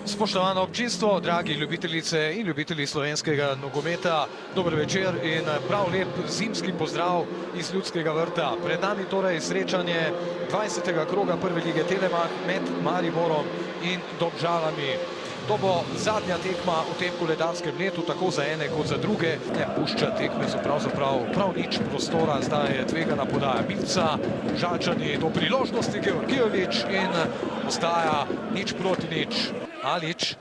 Spoštovano občinstvo, dragi ljubitelice in ljubitelji slovenskega nogometa, dober večer in prav lep zimski pozdrav iz Ljudskega vrta. Pred nami torej srečanje 20. kroga prve lige Telemark med Mariborom in Domžalami. To bo zadnja tekma v tem koledarskem letu, tako za ene kot za druge. Ne pušča tekme, so pravzaprav prav nič prostora, zdaj je tvegana podaja Milca, Žalčani do priložnosti Georgijevič in ostaja nič proti nič. Alič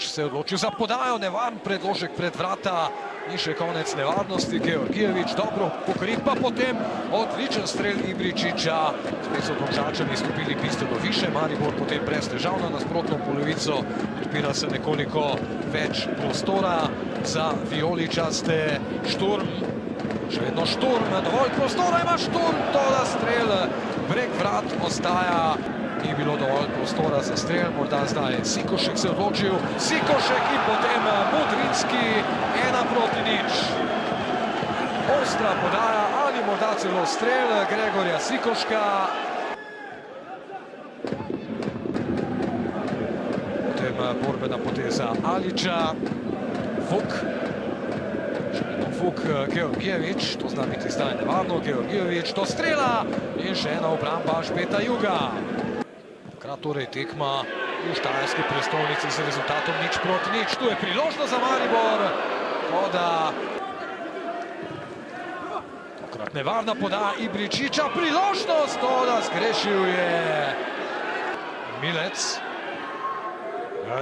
se je odločil za podajo, nevaren predložek pred vrata, ni še konec nevarnosti, Georgijevič dobro pokrit, pa potem odličen strel Ibričiča. Spet so Domžalčani stopili bistveno više, Maribor potem brez težav na nasprotno polovico, odpira se nekoliko več prostora za vijoličaste. Šturm, še vedno Šturm, dovolj prostora ima Šturm, toda strel breg vrat ostaja. Ni bilo dovolj prostora za strel, morda zdaj Sikošek se odločil, Sikošek in potem Mudrinski, 1:0. Ostra podaja ali morda celo strel Gregorja Sikoška. Potem borbena poteza Aliča, Vuk, še vedno Vuk, Georgijevič, to zna biti zdaj nevarno, Georgijevič do strela in še ena obramba Špeta Juga. Torej tekma v štajerski prestolnici z rezultatom nič proti nič. Tu je priložnost za Maribor. Voda. Tokrat nevarna podaja Ibričiča. Priložnost, voda, zgrešil je Milec.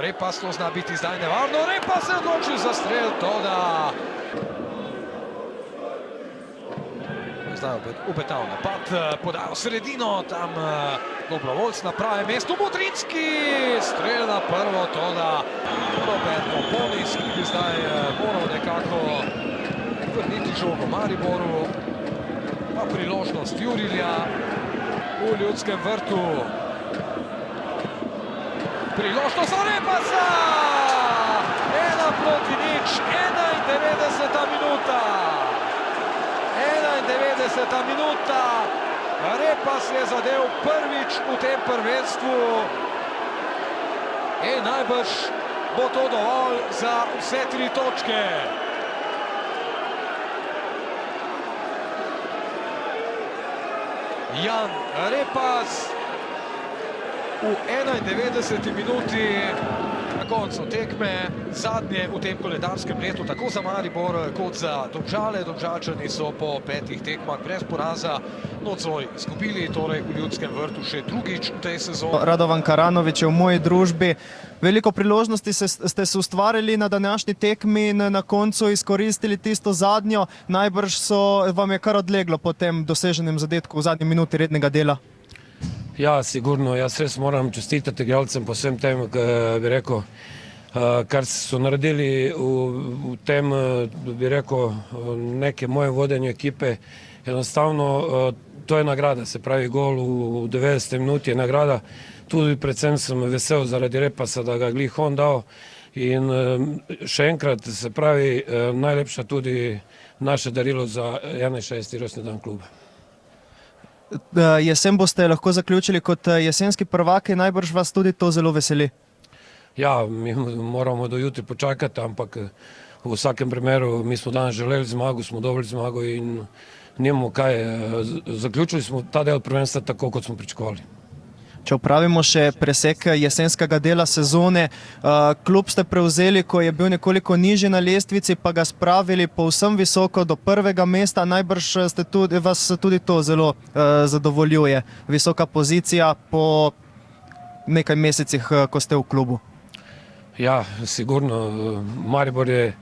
Repas, to zna biti zdaj nevarno. Repas se je odločil za strel, toda zdaj obetav napad, podajo sredino, tam Dobrovoljc na pravem mestu, Mudrinski, strel na prvo, toda Roberto Ponis, ki bi zdaj moral nekako vrniti žogo Mariboru, pa priložnost Jurilja v Ljudskem vrtu. Priložnost za Repasa! 1:0, 91. minuta. 91. minuta, Repas je zadev prvič v tem prvenstvu in najbrž bo to dovolj za vse 3 točke. Jan Repas v 91. minuti na koncu tekme, zadnje v tem koledarskem letu, tako za Maribor kot za Domžale. Domžalčani so po 5 tekmah brez poraza nocoj izgubili, torej v Ljudskem vrtu še drugič v tej sezoni. Radovan Karanović je v moji družbi. Veliko priložnosti ste se ustvarili na današnji tekmi in na koncu izkoristili tisto zadnjo. Najbrž vam je kar odleglo po tem doseženem zadetku v zadnji minuti rednega dela. Ja, sigurno. Jaz res moram čestitati igralcem po vsem tem, bi rekel, kar so naredili v tem, bi rekel, neke moje vodenje ekipe. Enostavno, to je nagrada, se pravi gol v 90. minuti je nagrada. Tudi predvsem sem vesel zaradi Repasa, da ga glih on dal. In še enkrat, se pravi, najlepša tudi naše darilo za 61. rojstni dan kluba. Jesen boste lahko zaključili kot jesenski prvaki, najbrž vas tudi to zelo veseli. Ja, mi moramo do jutri počakati, ampak v vsakem primeru mi smo danes želeli zmago, smo dobili zmago in nimamo kaj. Zaključili smo ta del prvenstva tako, kot smo pričakovali. Če opravimo še presek jesenskega dela sezone, klub ste prevzeli, ko je bil nekoliko nižji na lestvici, pa ga spravili povsem visoko do prvega mesta. Najbrž vas tudi to zelo zadovoljuje. Visoka pozicija po nekaj mesecih, ko ste v klubu. Ja, sigurno. Maribor je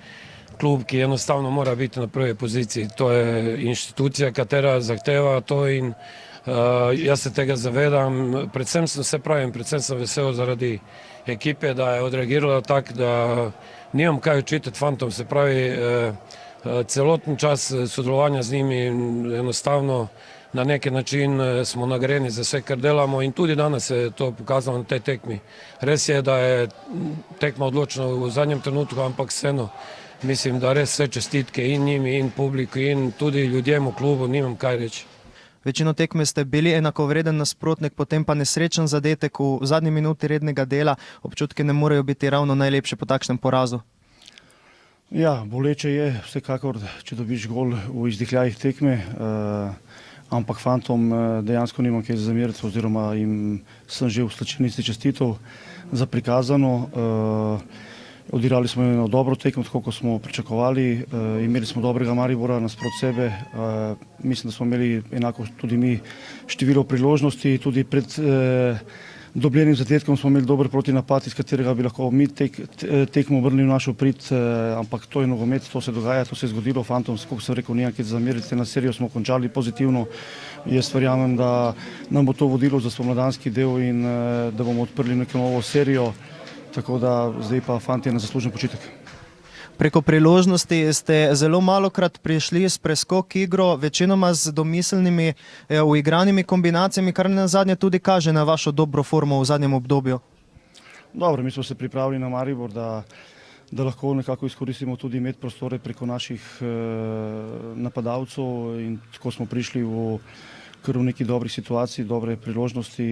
klub, ki enostavno mora biti na prvi poziciji. To je inštitucija, katera zahteva to in jaz se tega zavedam. Predvsem sem vesel zaradi ekipe, da je odreagirala tako, da nimam kaj očitati fantom. Se pravi, celoten čas sodelovanja z njimi enostavno na neki način smo nagrajeni za vse, kar delamo in tudi danes se je to pokazalo na tej tekmi. Res je, da je tekma odločena v zadnjem trenutku, ampak vseeno mislim, da res vse čestitke in njimi, in publiku, in tudi ljudem v klubu, nimam kaj reči. Večino tekme ste bili enakovreden nasprotnik, potem pa nesrečen zadetek v zadnji minuti rednega dela. Občutki ne morejo biti ravno najlepše po takšnem porazu. Ja, boleče je vsekakor, če dobiš gol v izdihljajih tekme, ampak fantom dejansko nimam kaj zameriti, oziroma jim sem že v slačilnici čestitev za prikazano. Odigrali smo eno dobro tekmo, tako kot smo pričakovali, imeli smo dobrega Maribora nasproti sebe, mislim, da smo imeli enako tudi mi število priložnosti, tudi pred dobljenim zadetkom smo imeli dober protinapad, iz katerega bi lahko mi tekmo obrnili v našo prid, ampak to je nogomet, to se dogaja, to se je zgodilo fantom, kako sem rekel, nimam kaj zameriti, na serijo smo končali pozitivno. Jaz verjamem, da nam bo to vodilo za spomladanski del in da bomo odprli neko novo serijo, tako da zdaj pa fantje na zaslužen počitek. Preko priložnosti ste zelo malokrat prišli s preskok igro, večinoma z domiselnimi uigranimi kombinacijami, kar na zadnje tudi kaže na vašo dobro formo v zadnjem obdobju. Dobro, mi smo se pripravili na Maribor, da lahko nekako izkoristimo tudi med prostore preko naših napadalcev in tako smo prišli v kar v neki dobrih situaciji, dobre priložnosti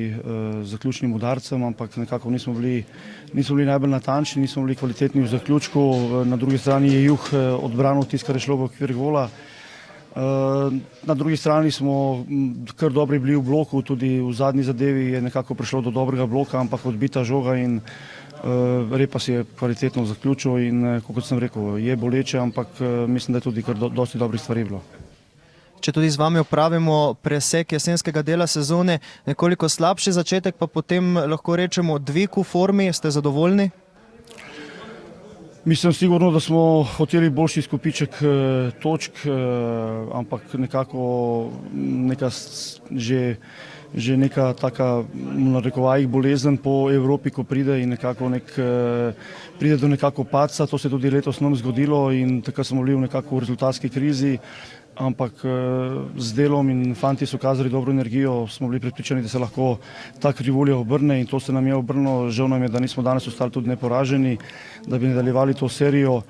z zaključnim udarcem, ampak nekako nismo bili najbolj natančni, nismo bili kvalitetni v zaključku. Na drugi strani je Juh odbranil tisto, kar je šlo v okvir gola. Na drugi strani smo kar dobri bili v bloku, tudi v zadnji zadevi je nekako prišlo do dobrega bloka, ampak odbita žoga in Repas je kvalitetno zaključil in kot sem rekel, je boleče, ampak mislim, da je tudi kar dosti dobrih stvari bilo. Če tudi z vami opravimo presek jesenskega dela sezone, nekoliko slabši začetek, pa potem lahko rečemo dvig v formi, ste zadovoljni? Mislim sigurno, da smo hoteli boljši izkupiček točk, ampak nekako že neka taka, na rekovajih, bolezen po Evropi, ko pride in nekako pride do nekako padca, to se je tudi letos nam zgodilo in takrat smo bili nekako v rezultatski krizi. Ampak z delom in fanti so kazali dobro energijo, smo bili prepričani, da se lahko ta krivulja obrne in to se nam je obrnilo. Žal nam je, da nismo danes ostali tudi neporaženi, da bi nadaljevali to serijo,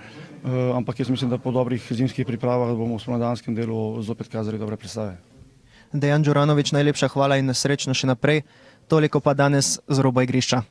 ampak jaz mislim, da po dobrih zimskih pripravah bomo v spomladanskem delu zopet kazali dobre predstave. Dejan Đuranović, najlepša hvala in srečno še naprej. Toliko pa danes z roba igrišča.